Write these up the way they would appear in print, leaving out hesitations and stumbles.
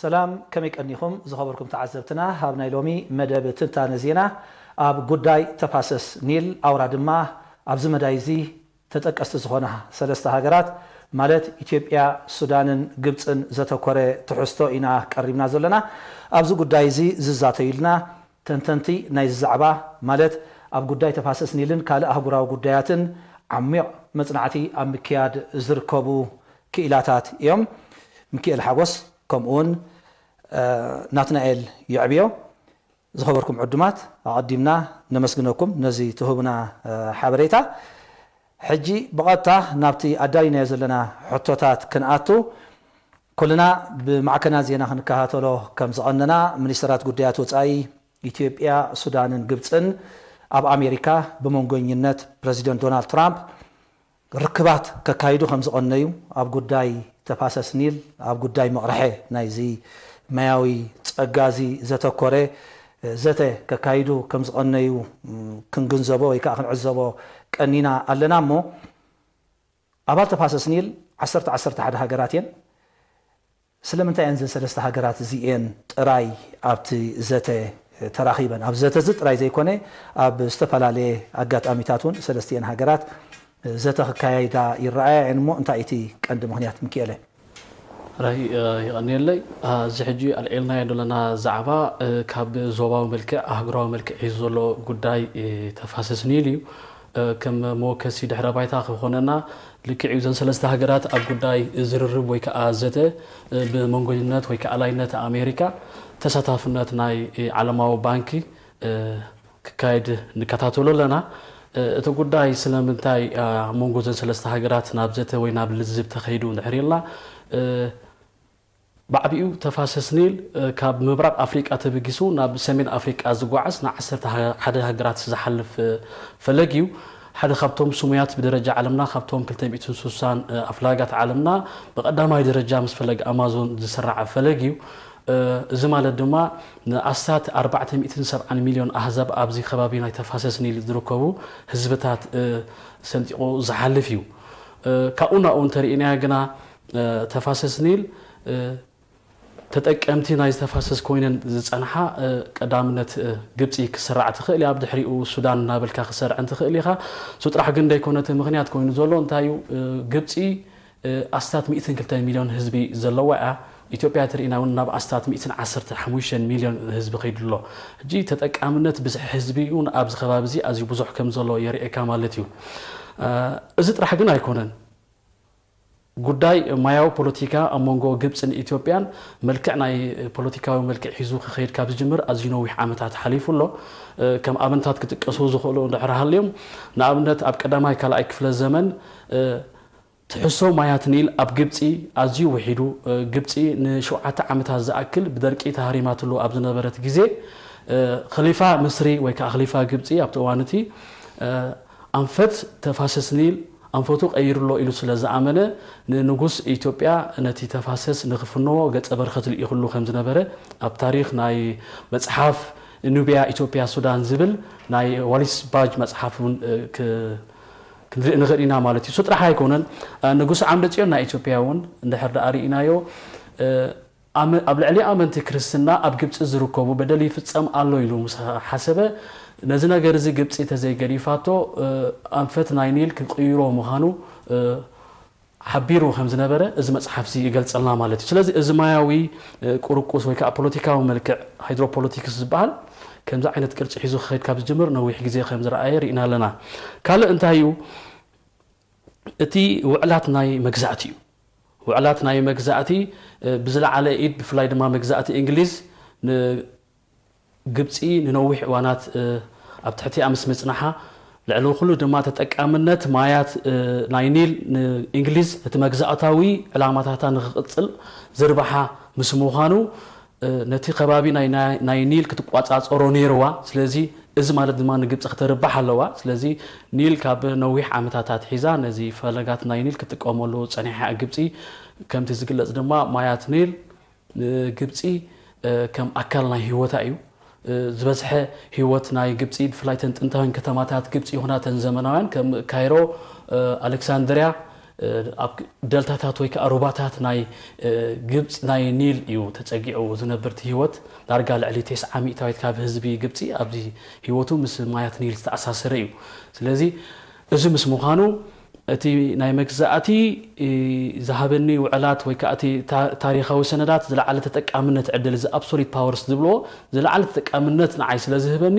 سلام كم يكنيكم زخبركم تعزبتنا هابنا لومي مدب تنتان زينا اب قداي تفاسس نيل أوراد ما أبز مدايزي تتأكست زخونها سلسة هاجرات مالت إثيوبيا سودان قبطن زتوكوري تحستو إنا قريبنا زلنا أبز قدايزي ززاتيلنا تنتنتي نايز زعبا مالت اب قداي تفاسس نيلن كالا أهقراو قداياتن عميق مصنعتي أم مكياد زركبو كإلاتات يوم مكيال حوس كمون ناتنائيل يعبيو زخبركم عدمات قدمنا نمسكنكم نزي تهبنا حبريتا حجي بقطة نابتي أداينا يزلنا حطوتات كناتو كلنا بمعكنا زينا خنكهاتولو كم زقننا منيسترات قديات وصاي إثيوبيا سودان قبطن أب أمريكا بمونغونينت بريزيدنت دونالد ترامب ركبات ككايدو خمس قنيو أب قداي تفاسس نيل أب قداي مقرحي نايزي ماوي تأجازي زتوكوري زته ككايدو كمز قنيو كنجنزبو ويكا خنعزبو كأنينا ألنا مو أبال تفاسس نيل عشرت حد هاجراتين سلمنتا ينزل سلسة هاجرات زيين راي أبتي زته تراخيبا أب زته زت راي زي كونه أب استفلالي أجات أميتاتون سلستين هاجرات زته كايدا يرعى علمو انت ايتي كند مهنيات مكيله راي يعني لي زحجي العلنا يدلنا زعبا كاب زوباو ملك اهغراو ملك يزولو غداي تفاسسني لي كم موكسي دحر بايتا خوننا لكي يزن سلسته هاجرات اب غداي زررب ويكا ازته بمنغولينات ويكا الاينات امريكا تساتافنات ناي عالماو بانكي كايد نكاتاتولو لنا تقولي سلامتاي مونغوزن سلسته هاجرات نابزته ويناب لزب تخيدو نحريلا بعبيو تفاسسنيل كاب مبرق افريقيا تبغيسو ناب سمين افريقيا زغواعس نا 10 حدا هاجرات زحلف فلغيو حدا خبتهم سميات بدرجه عالمنا خبتهم 260 افلاغات عالمنا بقداماي درجه مس فلغ امازون زسرع فلغيو زمالة دما نأسات 470 مليون أحزاب أبزي خبابين يتفاسسني لدركبو حزبتات سنتيقو زحلفيو كأونا أونترينا جنا تفاسسنيل تتأكمتي نايز تفاسس كوينن زعنها قدامنت جبتي كسرعة تخيلي أبد حريقو السودان نابل كسرعة تخيليها سطرح جندي كونت مغنيات كوين زولون تايو جبتي أستات 200 مليون حزبي زلوعة إثيوبيا ترينا وناب أستات 115 مليون حزب خيدلو جي تتأكمنت بس حزبيون أبز خبابزي أزي بزح كم زلو يري كمالتيو إزت راح جنا يكونن قداي مايو بوليتيكا أمونغو جبسن إثيوبيان ملكنا بوليتيكا وملك حزب خير كابز جمر أزينو وح عمتات حليف الله كم أبنتات كتقصو زخلو نحرها اليوم نابنت أب قداماي كلا إكفل الزمن تحسو مايات نيل أب جبتي أزيو وحيدو جبتي نشوعة عمتها زأكل بدركي تهريمات له أبزنا برت جزء خليفة مصري ويك خليفة جبتي أب توانتي أنفت تفاسس نيل أنفتو غير له إلو سلازة عمله نجوس إثيوبيا نتي تفاسس نخفنو قد أبرخت اللي يخلو خمسة نبرة أب تاريخ ناي مصحف نوبيا إثيوبيا السودان زبل ناي واليس باج مصحفون ك نغرينا مالتي سطر حي كونن نغوس عمدتيو نا ايثيوبياون اندحر دارينايو ابل علي امنت كريستنا اب ግብጽ ዝርከቡ በደል ይፍጸም አለው ይሉ حسبه ነዚ ነገር እዚ ግብጽ ተዘይገሪፋቶ አንፈት ናይኒል ከቅይሮ መሃኑ حبيرو خمس نبره از مصحف سي يገልጸልና ማለት ስለዚህ እዚ ማያዊ ቁርቁስ ወይ ፖለቲካው መልክዕ ሃይድሮፖለቲክስ ዝበሃል كمز عينت كرش حيزو خيط كابز جمر نويح جزء خمس رأي رئنا لنا قال انتهيو اتي وعلات ناي مجزاتي وعلات ناي مجزاتي بزل على ايد بفلايد ما مجزاتي انجليز جبتي نويح وانات ابتحتي امس مصنحه لعلو كله دما تتقامنت مايات ناينيل انجليز تمجزاتاوي علاماتها نقصل زربحه مسموخانو نتي خبابي ناينيل كتقواصاصورو نيروا سلازي از مالت دما نغبص ختربح علوا سلازي نيل كاب نويح عمتاتات حيزا نزي فلغات ناينيل كتقوملو صنيحه غبصي كمتي زغلص دما مايات نيل غبصي كم اكلنا هيوتا ايو زبصح هيوت ناي غبصي فلايتن طنطاوين كتماتات غبصي هوناتن زمناوያን كم كايرو الكسندريا دلتاتات ወይ ከሩባታት ናይ ግብጽ ናይ ኒል እዩ ተጸጊዑ ዝነበርቲ ህይወት ዳርጋ ልዕሊ 9 ሚእታዊት ካብ ህዝቢ ግብጽ ኣብዚ ህይወቱ ምስ ማያት ኒል ተኣሳሰረ እዩ ስለዚ እዚ ምስ ምዃኑ እቲ ናይ መግዛእቲ ዝሃበኒ ውዕላት ወይ ከኣቲ ታሪኻዊ ሰነዳት ዝለዓለ ተጠቃምነት ዕድል ዚ ኣብሶሉት ፓወርስ ዝብሎ ዝለዓለ ተጠቃምነት ንዓይ ስለ ዝህበኒ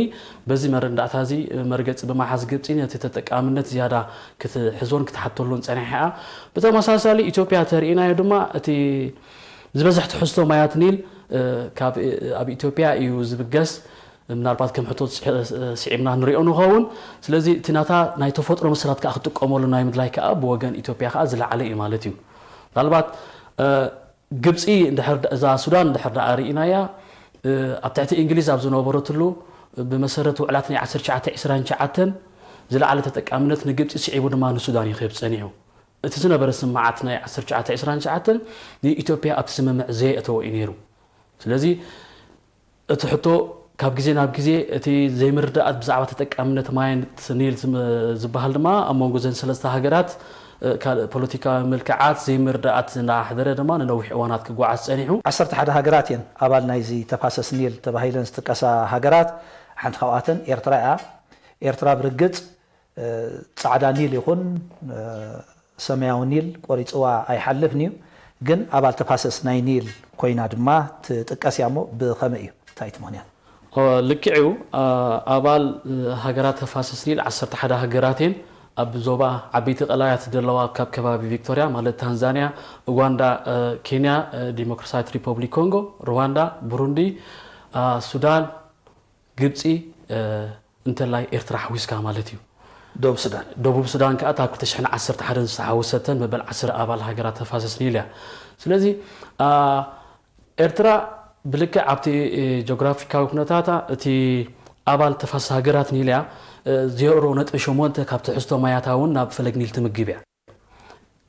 በዚ መረዳእታ እዚ መርገጽ በማሓዝ ግብጽ ነቲ ተጠቃምነት ዝያዳ ክትሕዞን ክትሓተሉን ጸኒሐ በተመሳሳሊ ኢትዮጵያ ተርኢናዮ ድማ እቲ ዝበዝሕ ትሕዝቶ ማያት ኒል ካብ ኣብ ኢትዮጵያ እዩ ዝብገስ ምናልባት ከም ሕቶት ሲዕብና ንሪኦ ንኸውን ስለዚ እቲ ናታ ናይ ተፈጥሮ መሰላት ከዓ ክትጥቀመሉ ናይ ምድላይ ከዓ ብወገን ኢትዮጵያ ከዓ ዝለዓለ እዩ ማለት እዩ ምናልባት ግብፂ እዛ ሱዳን እንድሕር ዳኣ ርኢናያ ኣብ ትሕቲ እንግሊዝ ኣብ ዝነበረትሉ ብመሰረት ውዕላት ናይ 1929 ዝለዓለ ተጠቃምነት ንግብፂ ስዒቡ ድማ ንሱዳን ይኽብ ጸኒሑ እቲ ዝነበረ ስምዓት ናይ 1929 ንኢትዮጵያ ኣብቲ ስምምዕ ዘየእተወ እዩ ነይሩ ስለዚ እቲ ሕቶ ካብ ግዜ ናብ ግዜ እቲ ዘይምርዳእት ብዛዕባ ተጠቃምነት ማያት ኒል ዝበሃል ድማ ኣብ መንጎ ዘን ሰለስተ ሃገራት ፖለቲካዊ ምልክዓት ዘይምርዳእት እናሕደረ ድማ ንነዊሕ እዋናት ክጓዓዝ ጸኒሑ 11 ሃገራት እየን ኣባል ናይዚ ተፋሰስ ኒል ተባሂለን ዝጥቀሳ ሃገራት ሓንቲ ካብኣተን ኤርትራ እያ ኤርትራ ብርግጽ ጻዕዳ ኒል ይኹን ሰማያዊ ኒል ቆሪጽዋ ኣይሓልፍን እዩ ግን ኣባል ተፋሰስ ናይ ኒል ኮይና ድማ ትጥቀስ እያ እሞ ብኸመይ እዩ እንታይ እቲ ምኽንያት ልክዕዩ ኣባል ሃገራት ተፋሰስ ኒል 11 ሃገራት እየን ኣብ ዞባ ዓበይቲ ቀላያት ዘለዋ ካብ ከባቢ ቪክቶሪያ ማለት ታንዛንያ ኡጋንዳ ኬንያ ዲሞክራሲያዊት ሪፐብሊክ ኮንጎ ሩዋንዳ ቡሩንዲ ሱዳን ግብፂ እንተላይ ኤርትራ ሓዊስካ ማለት እዩ ደቡብ ሱዳን ከዓ ኣብ 2011 ዝተሓወሰተን መበል 10 ኣባል ሃገራት ተፋሰስ ኒል እያ ስለዚ ኤርትራ ብልክዕ ኣብቲ ጂኦግራፊካዊ ኩነታታ እቲ ኣባል ተፋሰስ ሃገራት ኒል እያ 0.8 ካብ ትሕዝቶ ማያታውን ናብ ፈለግ ኒል ትምግብ እያ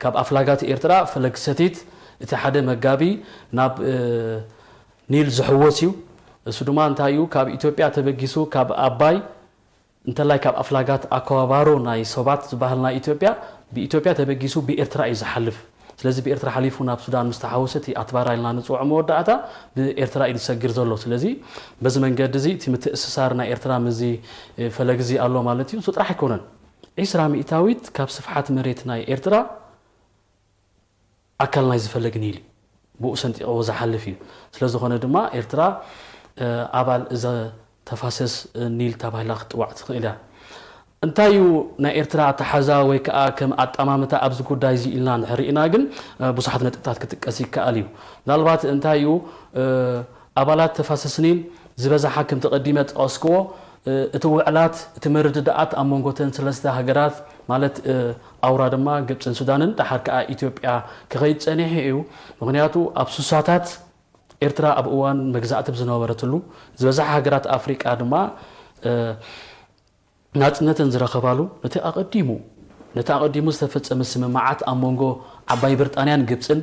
ካብ ኣፍላጋት ኤርትራ ፈለግ ሰቲት እቲ ሓደ መጋቢ ናብ ኒል ዝሕወስ እዩ እሱ ድማ እንታይ እዩ ካብ ኢትዮጵያ ተበጊሱ ካብ ኣባይ እንተላይ ካብ ኣፍላጋት ኣከባባሮ ናይ ሰባት ዝበሃል ናይ ኢትዮጵያ ብኢትዮጵያ ተበጊሱ ብኤርትራ እዩ ዝሓልፍ ስለዚ ብኤርትራ ሓሊፉ ናብ ሱዳን ምስተሓወሰት ኣትባራ ኢልና ንጽውዖ መወዳእታ ብኤርትራ እዩ ዝሰግር ዘሎ ስለዚ በዚ መንገዲ እዚ እቲ ምትእስሳር ናይ ኤርትራ ምዚ ፈለግ እዚ ኣሎ ማለት እዩ ጥራሕ ኣይኮነን 20 ሚእታዊት ካብ ስፍሓት መሬት ናይ ኤርትራ ኣካል ናይ ዝፈለግ ኒል ብኡ ሰንጢቆ ዝሓልፍ እዩ ስለዝኾነ ድማ ኤርትራ ኣባል እዛ ተፋሰስ ኒል ተባሂላ ክትዋዕ ትኽእል እያ እንታይ እዩ ናይ ኤርትራ ኣተሓዛ ወይ ከዓ ከም ኣጠማምታ ኣብዚ ጉዳይ እዚ ኢልና ንሕሪእና ግን ብዙሓት ነጥብታት ክትጥቀስ ይከኣል እዩ ምናልባት እንታይ እዩ ኣባላት ተፋሰስ ኒል ዝበዝሓ ከም ተቐዲመ ጠቐስክዎ እቲ ውዕላት እቲ መርድዳኣት ኣብ መንጎተን ሰለስተ ሃገራት ማለት ኣውራ ድማ ግብፅን ሱዳንን ድሓር ከዓ ኢትዮጵያ ክኸይድ ጸኒሑ እዩ ምክንያቱ ኣብ ሱሳታት ኤርትራ ኣብ እዋን መግዛእቲ ብዝነበረትሉ ዝበዝሓ ሃገራት ኣፍሪቃ ድማ ናጽነትን ዝረኸባሉ ነቲ ኣቐዲሙ ዝተፈጸመ ስምምዓት ኣብ መንጎ ዓባይ ብሪጣንያን ግብፅን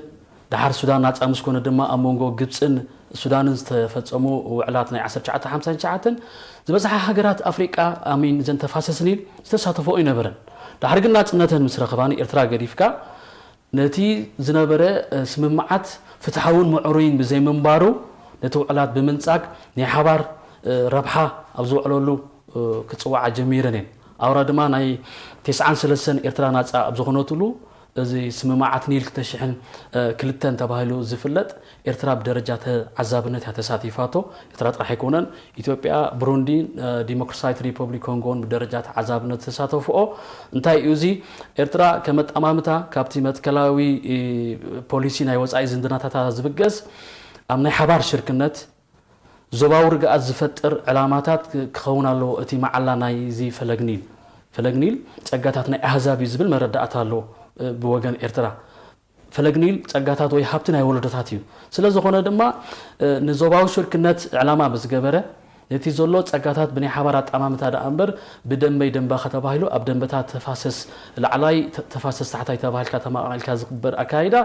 ድሓር ሱዳን ናጻ ምስ ኮነ ድማ ኣብ መንጎ ግብፅን ሱዳንን ዝተፈጸሙ ውዕላት ናይ 1959 ዝበዝሓ ሃገራት ኣፍሪቃ ኣሚን ዘን ተፋሰስ ኒል ዝተሳተፈኦ ይነበረን ድሓር ግን ናጽነተን ምስ ረኸባኒ ኤርትራ ገዲፍካ ነቲ ዝነበረ ስምምዓት ፍትሓውን ምዕሩይን ብዘይምንባሩ ነቲ ውዕላት ብምንጻግ ናይ ሓባር ረብሓ ኣብ ዝውዕለሉ ክጽዋዓ ጀሚረን እየን ኣውራ ድማ ናይ 93 ኤርትራ ናጻ ኣብ ዝኾነትሉ እዚ ስምምዓት ኒል 2002 ተባሂሉ ዝፍለጥ ኤርትራ ብደረጃ ተዓዛብነት ተሳቲፋቶ ኤርትራ ጥራሕ ኣይኮነን ኢትዮጵያ ብሩንዲ ዲሞክራሲያዊት ሪፐብሊክ ኮንጎን ብደረጃ ተዓዛብነት ተሳተፍኦ እንታይ እዩ እዚ ኤርትራ ከመጠማምታ ካብቲ መትከላዊ ፖሊሲ ናይ ወጻኢ ዝንድናታት ዝብገስ ኣብ ናይ ሓባር ሽርክነት ዞባዊ ርግኣት ዝፈጥር ዕላማታት ክኸውን ኣለዎ እቲ መዓላ ናይ እዚ ፈለግ ኒል ጸጋታት ናይ ኣህዛብ ዝብል መረዳእታ ኣለዎ ብወገን ኤርትራ ፈለግ ኒል ጸጋታት ወይ ሃብቲ ናይ ወለዶታት እዩ ስለዝኾነ ድማ ንዞባዊ ሽርክነት ዕላማ ብዝገበረ ነቲ ዘሎ ጸጋታት ብናይ ሓባር ኣጠማምታ ዳ እምበር ብደንበይ ደንባ ከተባሂሉ ኣብ ደንበታት ተፋሰስ ላዕላይ ተፋሰስ ታሕታይ ተባሂልካ ተማቒልካ ዝኽበር ኣካይዳ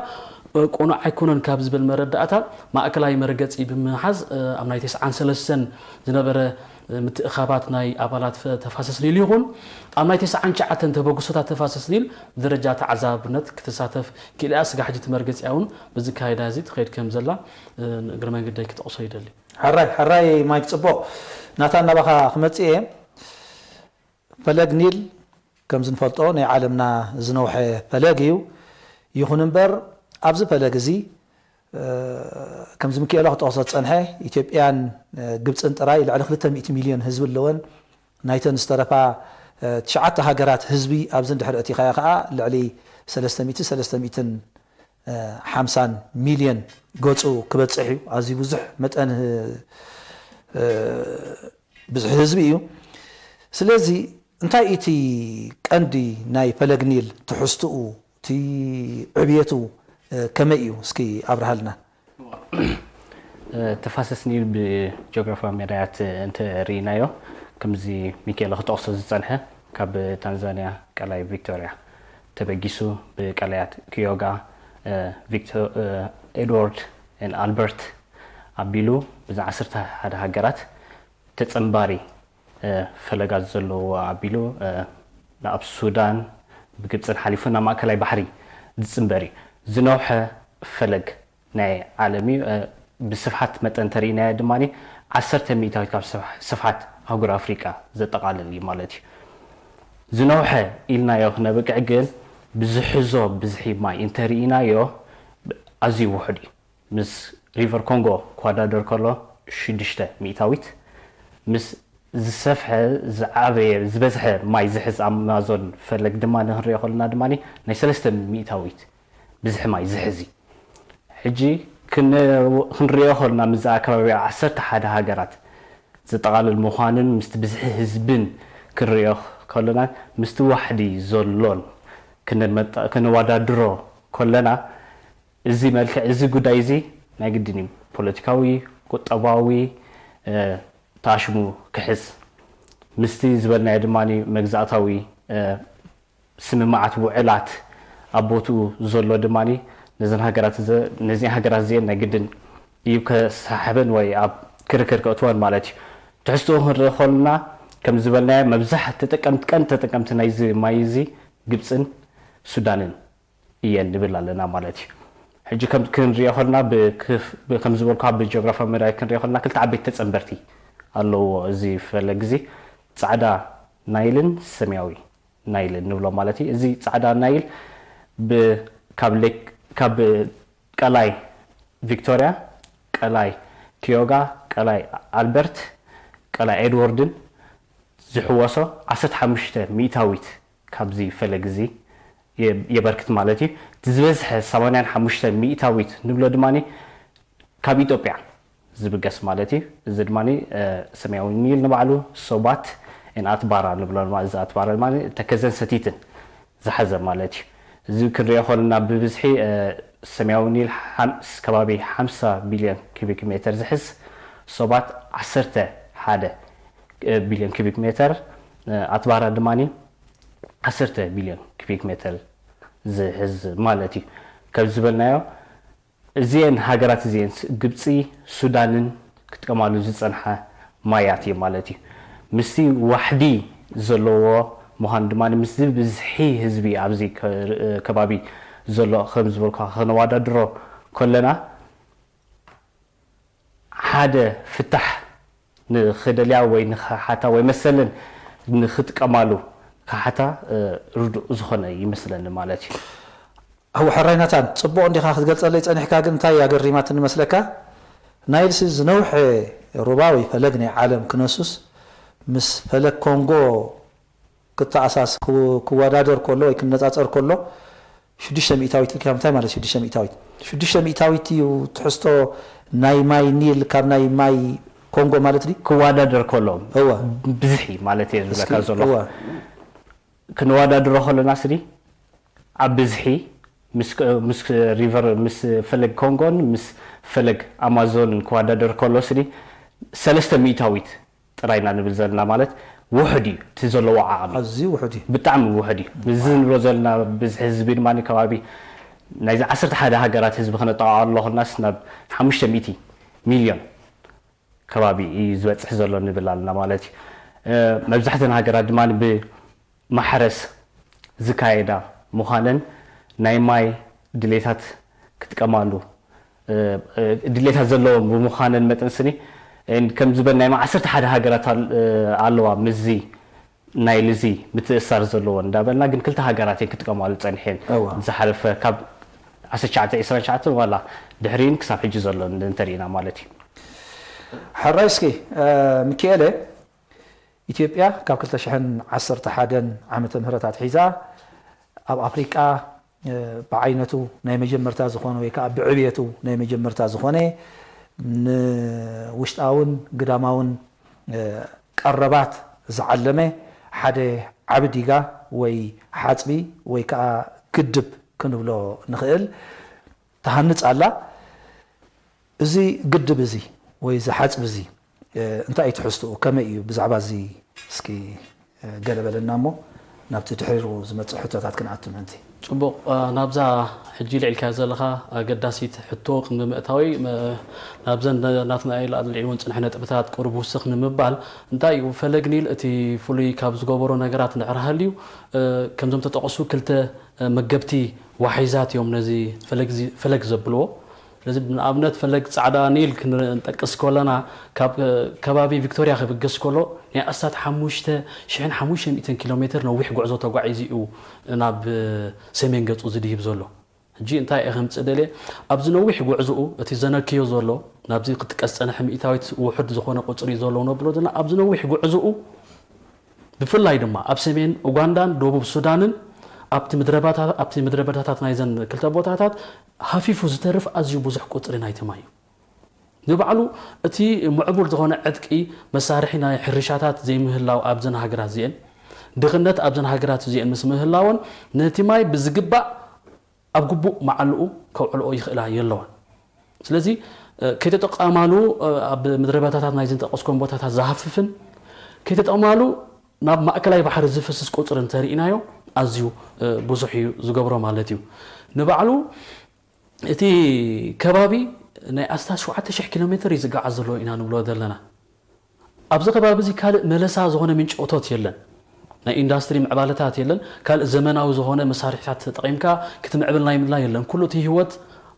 ቆኖ ኣይኮነን ካብ ዝብል መረዳእታ ማእከላይ መርገጺ ብምሓዝ ኣብ ናይ 93 ዝነበረ ምትእኻባት ናይ ኣባላት ተፋሰስ ሊል ይኹን ኣብ ናይ 99 ተበግሶታት ተፋሰስ ሊል ደረጃ ተዓዛብነት ክትሳተፍ ክልያ ስጋሕጂ ትመርገጺያውን ብዝካይዳ እዚ ትኸይድ ከም ዘላ እግረ መንገደይ ክትቆሶ ይደሊ حراي مايك صبو ناتانا بخا خمصي فلق نيل كم زنفلطو ني عالمنا زنوحه فلقيو يخون امبر ابز فلق زي كم زمكيلو خطوسه صنحه ايثيوبيان ግብጽን ጥራይ لعل 200 ሚሊዮን ህዝብ ለወን ናይተን ዝተረፋ ትሽዓተ ሃገራት ህዝቢ ኣብዚ ድሕሪ እቲ ኸያ ኸኣ ልዕሊ 350 ሚሊዮን ገጹ ክበጽሕ እዩ ኣዝዩ ብዙሕ መጠን ብዙሕ ህዝቢ እዩ ስለዚ እንታይ እቲ ቀንዲ ናይ ፈለግ ኒል ትሕዝትኡ እቲ ዕብየቱ ከመይ እዩ እስኪ ኣብርሃልና ተፋሰስ ኒል ብጂኦግራፊያዊ መዳያት እንተ ሪናዮ ከምዚ ሚካኤል ክጠቕሶ ዝጸንሐ ካብ ታንዛንያ ቀላይ ቪክቶሪያ ተበጊሱ ብቀላያት ኪዮጋ ቪክቶር ኤድዋርድ and Albert አቢሉ በዛ 10 ሃገራት ተጸምባሪ ፈለጋት ዘሎ አቢሉ ናብ ሱዳን ብግብጽን ሓሊፉና ማእከላይ ባሕሪ ዝጽምበሪ ዝነውሐ ፈለግ ናይ ዓለሚ ብስፍሓት መጠን ተሪና ድማኒ 10 ሚታዊት ካብ ስፍሓት ሃገር አፍሪካ ዘጠቃለል ማለት እዩ ዝነውሐ ኢልናዮ ነበቅዕ ግን ብዝሕዞ ብዝሒ ማይ እንተሪናዮ ኣዝዩ ውሕድ ምስ ሪቨር ኮንጎ ኳዳደር ከሎ 6 ሚታዊት ምስ ዝሰፍሐ ዝዓበየ ዝበዝሐ ማይ ዝሕዝ ኣማዞን ፈለግ ድማ ንሪኦ ከለና ድማኒ ናይ 3 ሚታዊት ብዝሒ ማይ ዝሕዚ ሕጂ ክንሪኦ ከለና ምዛ ኣከባቢ 11 ሃገራት ዘጠቃለል ምዃንን ምስ ብዝሒ ህዝብን ክንሪኦ ከለና ምስ ዋሕዲ ዘሎን ክንዋዳድሮ ከለና እዚ መልክዕ እዚ ጉዳይ እዚ ናይ ግድኒ ፖለቲካዊ ቁጠባዊ ታሽሙ ክሕዝ ምስቲ ዝበልናዮ ድማኒ መግዛእታዊ ስምማዓት ውዕላት ኣቦቱ ዘሎ ድማኒ ነዘን ሃገራት እዚአን ናይ ግድን እዩ ከሳሕበን ወይ ኣብ ክርክር ከእትወን ማለት እዩ ትሕዝትኡ ክንርኢ ከለና ከም ዝበልናዮ መብዛሕትኡ ተጠቀምቲ ናይዚ ማይ እዚ ግብጽን ሱዳንን እየን ንብል ኣለና ማለት እዩ ሕጂ ከም ክንሪኦ ከለና ከም ዝበልኩ ብጂኦግራፊያዊ መዳይ ክንሪኦ ከለና ክልተ ዓበይቲ ተጸምበርቲ ኣለዎ እዚ ፈለግ እዚ ጻዕዳ ናይልን ሰማያዊ ናይልን ንብሎ ማለት እዩ እዚ ጻዕዳ ናይል ካብ ቀላይ ቪክቶሪያ ቀላይ ኪዮጋ ቀላይ ኣልበርት ቀላይ ኤድዋርድን ዝሕወሶ 15 ሚታዊት ካብዚ ፈለግ እዚ የበርክት ማለት እዩ ዝበዝሐ 85 ሚታዊት ንብሎ ድማኒ ካብ ኢትዮጵያ ዝብገስ ማለት እዩ እዚ ድማኒ ሰማያዊ ኒል ንባዕሉ ሶባት አትባራ ንብሎ ማለት አትባራ ማለት ተከዘን ሰቲትን ዝሓዘ ማለት እዩ እዚ ክንሪኦ ከለና ብብዝሒ ሰማያዊ ኒል ከባቢ 50 ቢልዮን ኩቢክ ሜትር ዝሕዝ ሶባት 11 ቢልዮን ኩቢክ ሜትር አትባራ ድማኒ 10 ቢልዮን ኩቢክ ሜትር ዝሕዝ ማለት እዩ ካብ ዝበልናዮ እዚአን ሃገራት እዚአን ግብጽ ሱዳንን ክትቀማሉ ዝጸንሐ ማያት እዩ ማለት እዩ ምስቲ ዋሕዲ ዘለዎ ምዃን ድማኒ ምስ ብዝሒ ህዝቢ ኣብዚ ከባቢ ዘሎ ከም ዝበልኩ ክንዋዳድሮ ከለና ሓደ ፍታሕ ንኽደልያ ወይ ንኽሓታ ወይ መሰለን ንኽጥቀማሉ ካሓታ ርዱእ ዝኾነ ይመስለኒ ማለት እዩ هو حرايناتان صبو عندي خاخ تقلصلي صنحكا كن تاي اغريمات نمسلكا نايلس زنوح رباوي فلقني عالم كنسوس مس فلك كونغو كتا اساس كوادادر كله يكنصاصر كله 600 ميتاويت كام تاي مالك 600 ميتاويت 600 ميتاويت تحستو ناي ماي نيل كاب ناي ماي كونغو مالتي كوادادر كله هو بزحي مالتي زلكا زلو كنوادادر كله ناسري ابزحي مس ريفر مس فلك كونغون مس فلك امازون كوادادر كولوسري 300 ميتاويت طراينا نبزلنا مالت وحدي تزلوا عام ازي وحدي بتعم وحدي بزن روزلنا بز حزبين ماني كوابي نايز 11 هاجرات حزب خنطاع الله الناس ناب 500 مليون كبابي يزبط زلو نبلالنا مالتي مبزحتنا هاجرات دمان بمحرس زكايدا مخانن ناي ماي دليتات كتقمالو دليتات زلو بمخانن متنسني ان كم زبل ناي 11 هاجرات علوا مزي ناي لزي متأثر زلو ندابلنا ግን ክልተ ሃገራት كتقمالو صنحين زحلف كاب 19 ولا دحرين كساب حجي زلو انترينا مالتي حرايسكي ميكيله ኢትዮጵያ ካብ 2011 ዓመተ ምህረታት ሒዛ ኣብ ኣፍሪቃ ብዓይነቱ ናይ መጀመርታ ዝኾነ ወይ ከዓ ብዕብየቱ ናይ መጀመርታ ዝኾነ ንውሽጣውን ግዳማውን ቀረባት ዝዓለመ ሓደ ዓብዲጋ ወይ ሓፅቢ ወይ ከዓ ግድብ ክንብሎ ንኽእል ተሃንጽ ኣላ እዚ ግድብ እዚ ወይ ዝሓፅብ እዚ እንታይ ትሕዝቱ ከመይ እዩ ብዛዕባ እዚ እስኪ ገለበለና ሞ ናብቲ ድሕሪሩ ዝመጽእ ሕቶታት ክንኣትም እንት ጽቡቕ ናብዛ ሕጂ ልዕልካ ዘለኻ ኣገዳሲት ሕቶ ምእታዊ ናብዘን ናትና ኢላ ልዒውን ጽንሕ ነጥብታት ቁርብ ውስኽ ንምባል እንታይ እዩ ፈለግኒል እቲ ፍሉይ ካብ ዝገበሮ ነገራት ንዕረሃልዩ ከምዞም ተጠቐሱ ክልተ መገብቲ ዋሒዛት እዮም ነዚ ፈለግ ዘብልዎ ስለዚ ብኣብነት ፈለግ ጻዕዳ ኒል ክንጠቅስ ከለና ካብ ከባቢ ቪክቶሪያ ክብገስ ከሎ ናይ 1500 ኪሎ ሜትር ነዊሕ ጉዕዞ ተጓዒዙ እዩ ናብ ሰሜን ገጹ ዝድይብ ዘሎ ሕጂ እንታይ እኸም ጽደለ ኣብዚ ነዊሕ ጉዕዞኡ እቲ ዘነክዮ ዘሎ ናብዚ ክትቀጽነሕ ሚእታዊት ውሑድ ዝኾነ ቁጽሪ ዘሎ ነብሎ ዘለና ኣብዚ ነዊሕ ጉዕዞኡ ብፍላይ ድማ ኣብ ሰሜን ኡጋንዳን ደቡብ ሱዳንን ኣብቲ ምድረበታታት ናይ ዘን ክልተ ቦታታት ሃፊፉ ዝተርፍ ኣዝዩ ብዙሕ ቁጽሪ ናይቲ ማይ ንባዕሉ እቲ ምዕቡል ዝኾነ ዕጥቂ መሳርሒ ናይ ሕርሻታት ዘይምህላው ኣብ ዘን ሃገራት እዚአን ድኽነት ኣብ ዘን ሃገራት እዚአን ምስ ምህላውን ነቲ ማይ ብዝግባእ ኣብ ግቡእ መዓልኡ ከውዕልኦ ይኽእላ የለዋን ስለዚ ከይተጠቐማሉ ኣብ ምድረበታታት ናይ ዘን ተቐስኮም ቦታታት ዝሃፍፍን ከይተጠቐማሉ ናብ ማእከላይ ባሕሪ ዝፈስስ ቁጽሪ እንተሪእናዮ ኣዝዩ ብዙሕ እዩ ዝገብሮ ማለት እዩ ንባዕሉ እቲ ከባቢ ናይ 17,000 ኪሎ ሜትር ይዝጋዓዝ ዘሎ ኢና ንብሎ ዘለና ኣብዚ ከባቢ እዚ ካልእ መለሳ ዝኾነ ምንጭ እቶት የለን ናይ ኢንዳስትሪ ምዕባለታት የለን ካልእ ዘመናዊ ዝኾነ መሳርሒታት ተጠቒምካ ክትምዕብል ናይ ምድላ የለን ኩሉ እቲ ህይወት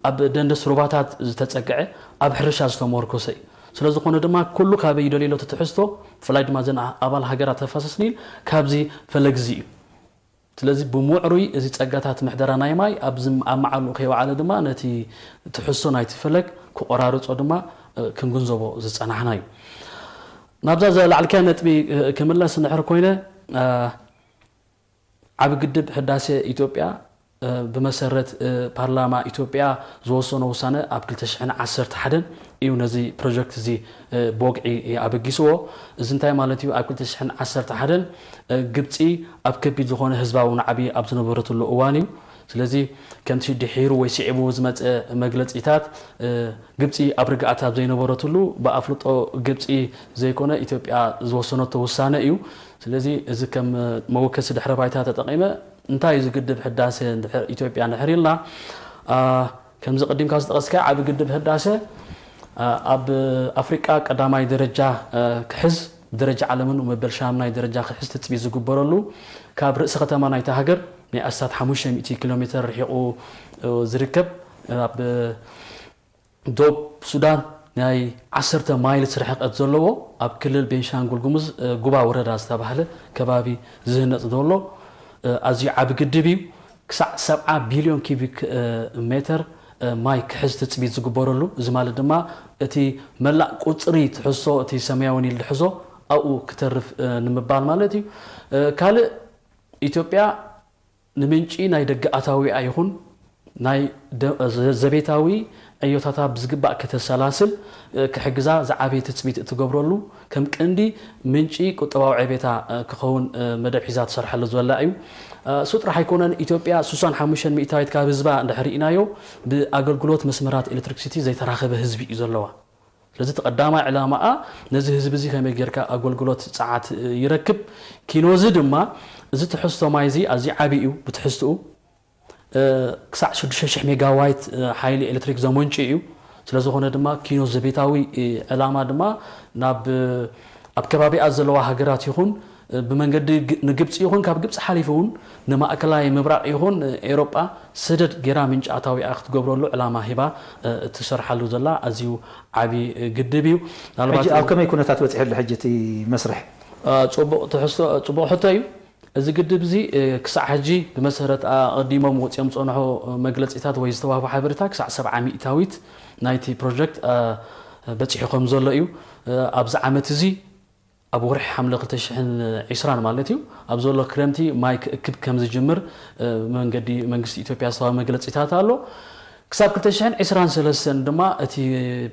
ኣብ ደንደስ ሩባታት ዝተጸግዐ ኣብ ሕርሻ ዝተመርኮሰ እዩ ስለዝኾነ ድማ ኩሉ ካበይ ይደልየሎ ትሕዝቶ ብፍላይ ድማ ዘን ኣባል ሃገራት ተፋሰስኒል ካብዚ ፈለግዚ እዩ ስለዚ ብሙዕሩይ እዚ ጸጋታት ምሕደራ ናይ ማይ ኣብ መዓሉ ከይወዓለ ድማ ነቲ ትሕዝቶ ናይቲ ፈለግ ክቆራርጾ ድማ ክንግንዘቦ ዝጸናሕና እዩ ናብዛ ዘላዕልካ ነጥቢ ክምለስ ንሕር ኮይነ ዓብ ግድብ ህዳሴ ኢትዮጵያ بمسرت برلمان إثيوبيا زوجنا وسنة قبل 2011 إيو نزي بروجكت زي بوقعي أبجيسو زنتاي مالتيو قبل 2011 جبتي أبكبي زخون حزبا ونعبي أبزنا برت اللؤواني سلزي كانت شي دحيرو ويسعبو زمت مجلس إتات جبتي أبرجعت أبزنا برت اللو بأفلطو جبتي زي كونه إثيوبيا زوجنا توسانة إيو سلزي إذا كم موكس دحر بايتات تقيمة انتاي زقدب حداسه إثيوبيا نحريلنا كم زقدم كاس تقسكا عب قدب حداسه اب افريقيا قداماي درجه كحز درجه عالمن ومبل شامناي درجه كحز تطبي زغبرلو كاب رئيس ختما نايتا هاجر ني اسات 500 كيلومتر رحيقو زركب اب دوب سودان ناي 10 مايل سرحقت زلو اب كلل بنشانغول غومز غوبا وردا استباله كبابي زهنت دولو أزي عب قدبي كسع 7 بليون كيبيك متر ماي كحز تثبيت زغبرلو زمال دما اتي ملا قصري تحسو اتي سماوي لحزو او كترف نمبال مالتي كال ኢትዮጵያ ንምንጪ ናይ ደገ ኣታዊ ኣይኹን ናይ ዘቤታዊ ዕዮታታ ብዝግባእ ከተሰላስል ክሕግዛ ዝዓበየ ትጽቢት እትገብረሉ ከም ቀንዲ ምንጪ ቁጠባዊ ዕቤታ ክኸውን መደብ ሒዛ ትሰርሐሉ ዘላ እዩ ሱጥራ ሃይኮነን ኢትዮጵያ 65 ሚእታዊት ካብ ህዝባ እንድሕሪእናዮ ብኣገልግሎት መስመራት ኤሌክትሪክሲቲ ዘይተራኸበ ህዝቢ እዩ ዘለዋ ስለዚ ተቀዳማይ ዕላማኣ ነዚ ህዝቢ እዚ ከመይ ጌርካ ኣገልግሎት ጸዓት ይረክብ ኪኖዚ ድማ እዚ ትሕዝቶ ማይዚ ኣዚ ዓቢ እዩ ብትሕዝቱ ክሳዕ 6,000 ሜጋዋት ሓይሊ ኤሌክትሪክ ዘመንጭ እዩ ስለዝኾነ ድማ ኪኖ ዘቤታዊ ዕላማ ድማ ናብ ኣብ ከባቢኣ ዘለዋ ሃገራት ይኹን ብመንገዲ ንግብፂ ይኹን ካብ ግብፂ ሓሊፉን ንማእከላይ ምብራቅ ይኹን ኤውሮጳ ስደድ ጌራ ምንጫታዊ ክትገብረሉ ዕላማ ሂባ ትሰርሓሉ ዘላ ኣዝዩ ዓቢ ግድብ እዩ ናልባት ኣብ ከመይ ኩነታት በፂሕሉ ሕጂ እቲ መስርሕ ፅቡቅ ሕቶ እዩ እዚ ግድብ እዚ ክሳዕ ሕጂ ብመሰረት ቀዲሞም ወፅኦም ፀንሖ መግለፂታት ወይ ዝተዋህቦ ሓበሬታ ክሳዕ 70 ሚእታዊት ናይቲ ፕሮጀክት በፂሑ ከም ዘሎ እዩ ኣብዚ ዓመት እዚ ኣብ ወርሒ ሓምለ 2020 ማለት እዩ ኣብ ዘሎ ክረምቲ ማይ ክእክብ ከም ዝጅምር መንገዲ መንግስቲ ኢትዮጵያ ዝተዋህቦ መግለፂታት ኣሎ ክሳብ 2023 ድማ እቲ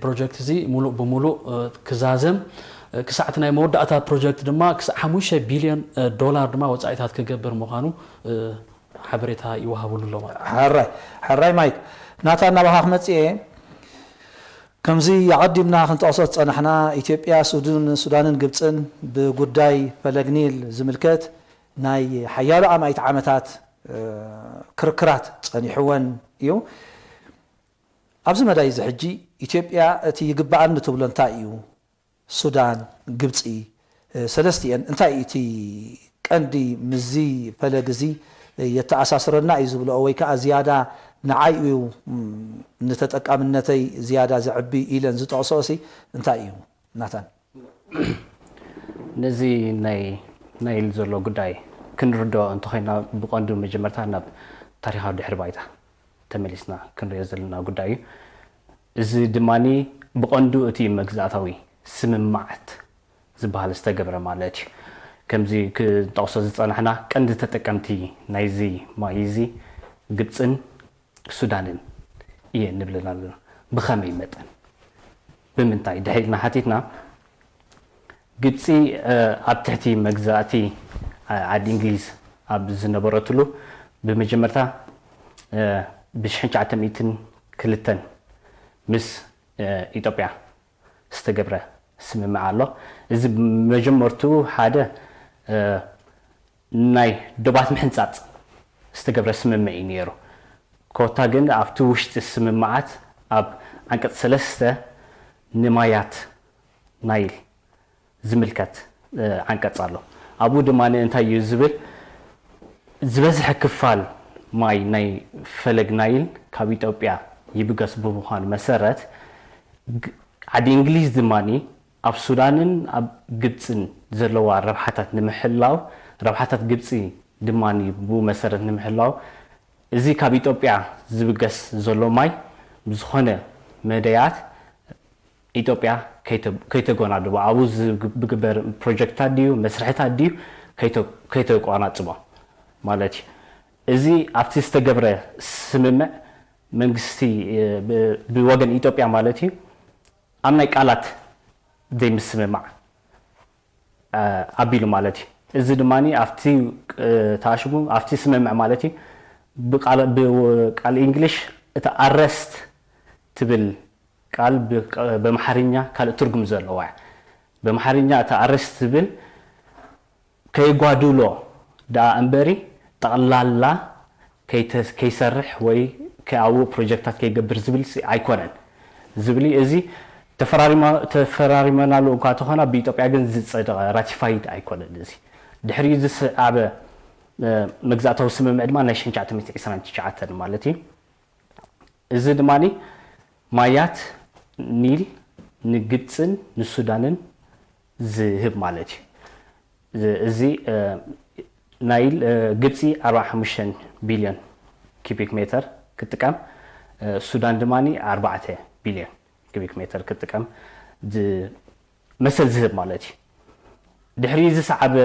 ፕሮጀክት እዚ ሙሉእ ብሙሉእ ክዛዘም ክሳዕት ናይ መወዳእታ ፕሮጀክት ድማ ክሳዕ 5 ቢልዮን ዶላር ድማ ወፃኢታት ክገብር ምዃኑ ሓበሬታ ይወሃበሉ ኣሎ ሓራይ ማይክ ናታ ናባኻ ክመፅእ ከምዚ يعدمنا خنطقصت صنحنا ኢትዮጵያ ሱዳንን ግብፅን ብጉዳይ ፈለግኒል ዝምልከት ናይ ሓያሎ ኣማይት ዓመታት ክርክራት ፀኒሕወን እዩ ኣብዚ መዳይ እዚ ሕጂ ኢትዮጵያ እቲ ይግባኣን ትብሎ እንታይ እዩ ሱዳን ግብፂ ሰለስቲአን እንታይ እቲ ቀንዲ ምዚ ፈለግ እዚ የተኣሳስረና እዩ ዝብሎ ወይ ከዓ ዝያዳ ንዓይኡ ንተጠቃምነተይ ዝያዳ ዝዕቢ ኢለን ዝጠቕሶሲ እንታይ እዩ ናታን ነዚ ናይ ዘሎ ጉዳይ ክንርዶ እንተኾይና ብቐንዱ መጀመርታ ናብ ታሪኻዊ ድሕረ ባይታ ተመሊስና ክንሪኦ ዘለና ጉዳይ እዩ እዚ ድማኒ ብቐንዱ እቲ መግዛእታዊ ስምማዓት ዝበሃል ዝተገብረ ማለት እዩ ከምዚ ክጠቕሶ ዝፀናሕና ቀንዲ ተጠቀምቲ ናይዚ ማይ እዚ ግብፅን ሱዳንን እየ ንብለና ኣለና ብኸመይ መጠን ብምንታይ ድሕሪና ሓቲትና ግብፂ ኣብ ትሕቲ መግዛእቲ ዓዲ እንግሊዝ ኣብ ዝነበረትሉ ብመጀመርታ ብ1902 ምስ ኢትዮጵያ ዝተገብረ ስምምዕ ኣሎ እዚ መጀመርቱ ሓደ ናይ ዶባት ምሕንፃፅ ዝተገብረ ስምምዕ እዩ ነይሩ ኮታ ግን ኣብቲ ውሽጢ ስምምዓት ኣብ አንቀጽ 3 ንማያት ናይል ዝምልከት አንቀጽ ኣሎ ኣብኡ ድማ እንታይ እዩ ዝብል ዝበዝሐ ክፋል ማይ ናይ ፈለግ ናይል ካብ ኢትዮጵያ ይብገስ ብምዃኑ መሰረት ዓዲ እንግሊዝ ድማኒ ኣብ ሱዳንን ኣብ ግብፅን ዘለዋ ረብሓታት ንምሕላው ረብሓታት ግብፂ ድማኒ ብመሰረት ንምሕላው እዚ ካብ ኢትዮጵያ ዝብገስ ዘሎ ማይ ብዝኾነ መደያት ኢትዮጵያ ከይተጎናድቦ ኣብኡ ዝግበር ፕሮጀክታት ድዩ መስርሕታት ድዩ ከይተቋናፅቦ ማለት እዩ እዚ ኣብቲ ዝተገብረ ስምምዕ መንግስቲ ብወገን ኢትዮጵያ ማለት እዩ ኣብ ናይ ቃላት ዘይምስምማዕ ኣቢሉ ማለት እዩ እዚ ድማኒ ኣብቲ ተኣሽሙ ኣብቲ ስምምዕ ማለት እዩ بقال إنجليش أرست تبل قال بمحرنيا قال ترجم زلوا بمحرنيا أرست تبل كي قادولو دا أمبري تقللا كي يسرح وي كأو بروجكتات كي جبر زبل أيقونن زبلي إزي تفراري ما نالو كاتوهنا بيتوبيا جن زد راتيفايد أيقونن إزي دحري زس عبا مجزاتو سممع دما ناشين 1999 مالتي እዚ ድማኒ ማያት ኒል ንግብፅን ንሱዳንን ዝህብ ማለት እዩ እዚ ናይል ግብፂ 45 ቢልዮን ኩቢክ ሜትር ክትጥቀም ሱዳን ድማኒ 4 ቢልዮን ኩቢክ ሜትር ክትጥቀም መሰል ዝህብ ማለት እዩ ድሕሪ ዝሰዓበ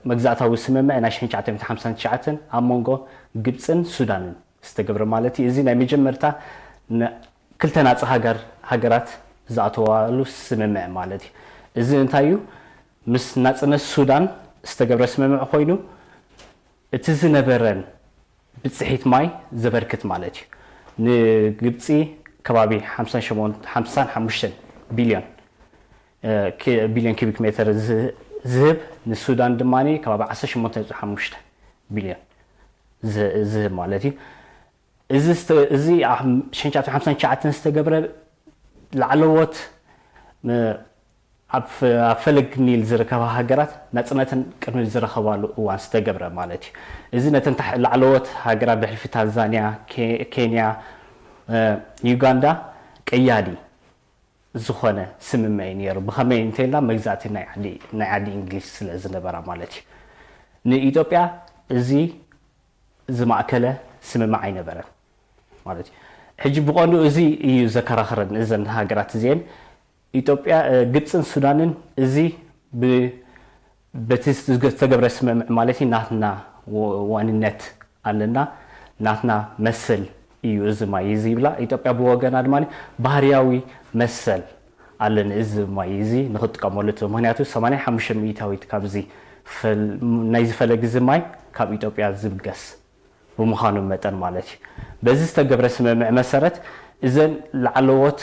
መግዛእታዊ ስምምዕ ናይ 1959 ኣብ መንጎ ግብፅን ሱዳንን ዝተገብረ ማለት እዩ እዚ ናይ መጀመርታ ክልተ ናጽ ሃገራት ዝኣተዋሉ ስምምዕ ማለት እዩ እዚ እንታይ እዩ ምስ ናጽነት ሱዳን ዝተገብረ ስምምዕ ኮይኑ እቲ ዝነበረን ብጽሒት ማይ ዘበርክት ማለት እዩ ንግብፂ ከባቢ 55 ቢልዮን ኩቢክ ሜትር ዝህብ ንሱዳን ድማኒ ከባቢ 18.5 ቢልዮን ዝህብ ማለት እዩ እዚ 1959 ዝተገብረ ላዕለዎት ኣብ ፈለግ ኒል ዝርከባ ሃገራት ናጽነትን ቅድሚ ዝረኸባሉ እዋን ዝተገብረ ማለት እዩ እዚ ነተን ላዕለዎት ሃገራት ብሕልፊ ታንዛንያ ኬንያ ዩጋንዳ ቀያዲ ዝኾነ ስምምዕ ነይሩ ብኸመይ እንተኢልና መግዛእቲ ናይ ዓዲ እንግሊዝ ስለ ዝነበራ ማለት እዩ ንኢትዮጵያ እዚ ዝማእከለ ስምምዕ ኣይነበረን ማለት እዩ ሕጂ ብቐንዱ እዚ እዩ ዘከራኽረን እዘን ሃገራት እዚአን ኢትዮጵያ ግብፅን ሱዳንን እዚ በቲ ዝተገብረ ስምምዕ ማለት እዩ ናትና ዋንነት ኣለና ናትና መሰል እዩ እዚ ማይ እዚ ይብላ ኢትዮጵያ ብወገና ድማ ባህርያዊ መሰል ኣለና እዚ ማይ እዚ ንኽጥቀመሉ ምክንያቱ 85 ሚእታዊት ካብዚ ናይ ዝፈለግ እዚ ማይ ካብ ኢትዮጵያ ዝብገስ ብምዃኑ መጠን ማለት እዩ በዚ ዝተገብረ ስምምዕ መሰረት እዘን ላዕለዎት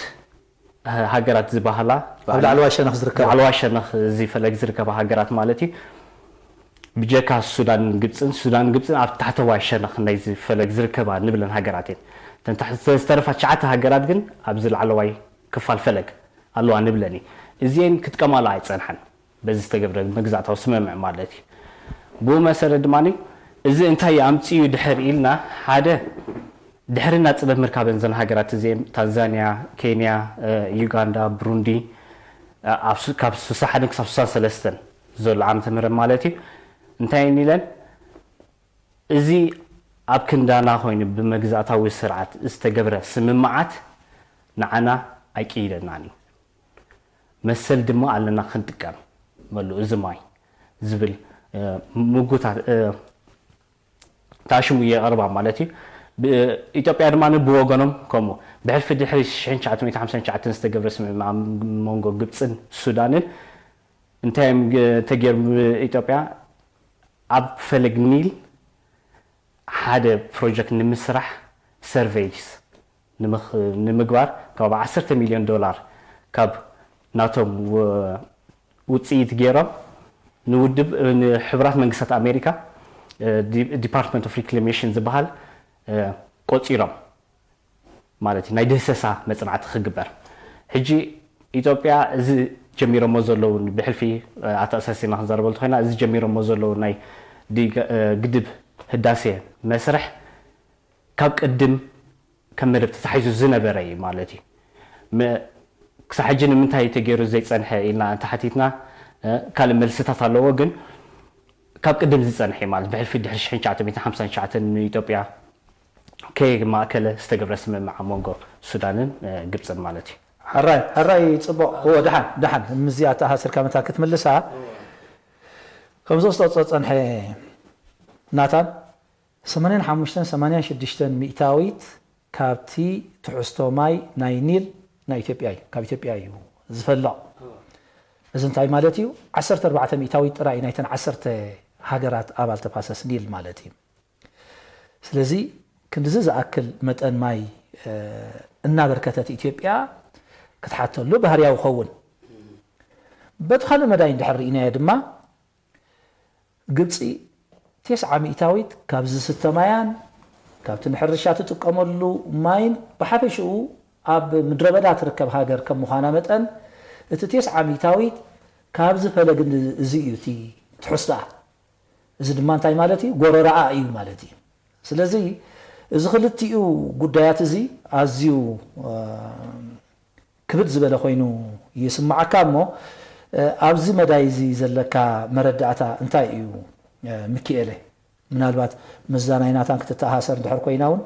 ሃገራት ዝበሃላ ኣብ ላዕለዋይ ሸነኽ ዝርከባ ላዕለዋይ ሸነኽ ዝፈለግ ዝርከባ ሃገራት ማለት እዩ ብጀካ ሱዳን ግብፅን ኣብ ታሕተዋይ ሸነኽ ናይ ዝፈለግ ዝርከባ ንብለን ሃገራት እየን ዝተረፋ 9 ሃገራት ግን ኣብ ዝላዕለዋይ ክፋል ፈለግ ኣለዋ ንብለን እዚአን ክጥቀማሉ ኣይፀንሐን በዚ ዝተገብረ መግዛእታዊ ስምምዕ ማለት እዩ ብኡ መሰረት ድማ እዚ እንታይ ኣምፂኡ ድሕር ኢልና ሓደ ድሕሪ ናጽነት ምርካበን ዘን ሃገራት እዚአን ታንዛንያ ኬንያ ዩጋንዳ ብሩንዲ ካብ 61 ክሳብ 63 ዘሎ ዓመተ ምህረት ማለት እዩ እንታይ ንኢለን እዚ ኣብ ክንዳና ኮይኑ ብመግዛእታዊ ስርዓት ዝተገብረ ስምምዓት ንዓና ኣይቀይደናን እዩ መሰል ድማ ኣለና ክንጥቀም መሉ እዚ ማይ ዝብል ምጉታት ታሽሙ የቕርባ ማለት እዩ ኢትዮጵያ ድማ ብወገኖም ከምኡ ብሕልፊ ድሕሪ 1959 ዝተገብረ ስምምዕ መንጎ ግብፅን ሱዳንን እንታይ ተገይሩ ኢትዮጵያ ኣብ ፈለግ ኒል ሓደ ፕሮጀክት ንምስራሕ ሰርቬይስ ንምግባር ካብ $10 ሚልዮን ካብ ናቶም ውፅኢት ገይሮም ንውድብ ንሕቡራት መንግስታት ኣሜሪካ ዲፓርትመንት ኦፍ ሪክላሜሽን ዝበሃል ቆፂሮም ማለት ናይ ደሰሳ መጽናዕቲ ክግበር ሕጂ ኢትዮጵያ እዚ ጀሚሮሞ ዘለዉ ብሕልፊ ኣተኣሳሲና ክንዛረበሉ ኮይና እዚ ጀሚሮሞ ዘለዉ ናይ ግድብ ህዳሴ መስርሕ ካብ ቅድም ከም መደብ ተታሒዙ ዝነበረ እዩ ማለት እዩ ክሳብ ሕጂ ንምንታይ ተገይሩ ዘይፀንሐ ኢልና እንተሓቲትና ካልእ መልስታት ኣለዎ ግን ካብ ቅድም ዝፀንሐ ማለት ብሕልፊ ድሕሪ 1959 ንኢትዮጵያ ከማእከለ ዝተገብረ ስምምዕ መንጎ ሱዳንን ግብፅን ማለት እዩ حراي صبق هو دحن مزيات هاسر كما تاكت ملسا كم زوست صنح ناتان 85 مئتاويت كابتي تحستو ماي ناينيل نا إثيوبيا كاب إثيوبيا زفلا إذن تاي مالتيو 14 مئتاويت راي نايتن 10 هاجرات أبال تفاسس نيل مالتي سلازي كنت زأكل متأن ماي النابر كتات إثيوبيا كتحاتو لو بهريا وخون بدخل مداين دحر رئينا يدما قبصي 9 مئتاويت كابز 6 مايان كابتن حرشات تقاملو ماين بحبشو اب مدربدا تركب هاجر كم مخانا متن ات 9 مئتاويت كابز فلق زيوتي تحسدا اذا دما انتاي مالتي غوررا ايو مالتي سلازي اذا خلتيو غدايات زي ازيو كبد زبل خوينو يسمعك مو ابز مدايزي زلكا مردعتا انتاي ايو مكيله منالبات مزانايناتان كتتحاسر دحر كويناون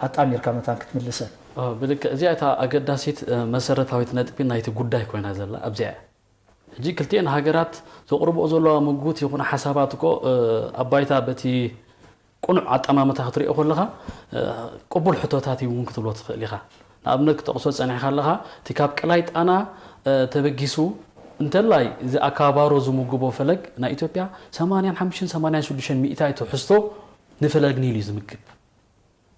اطامير كمتان كتملسن بدك ازياتا اقداسيت مسرتاويت نطبي نايت غداي كوينا زلا ابزيا جي كلتين هاجرات تقربو زلو مغوت يكون حساباتكو ابايتا بتي قنع اطمامتا خطري اخلخا قبول حتوتاتي ممكن تبلو تخليخا نابنك تقصو صنيخ لها تكاب قلايت انا تبغيسو انتلاي اذا اكابارو زمغبو فلق نا ايثيوبيا 85 مئتاي تحستو نفلق نيلي زمغب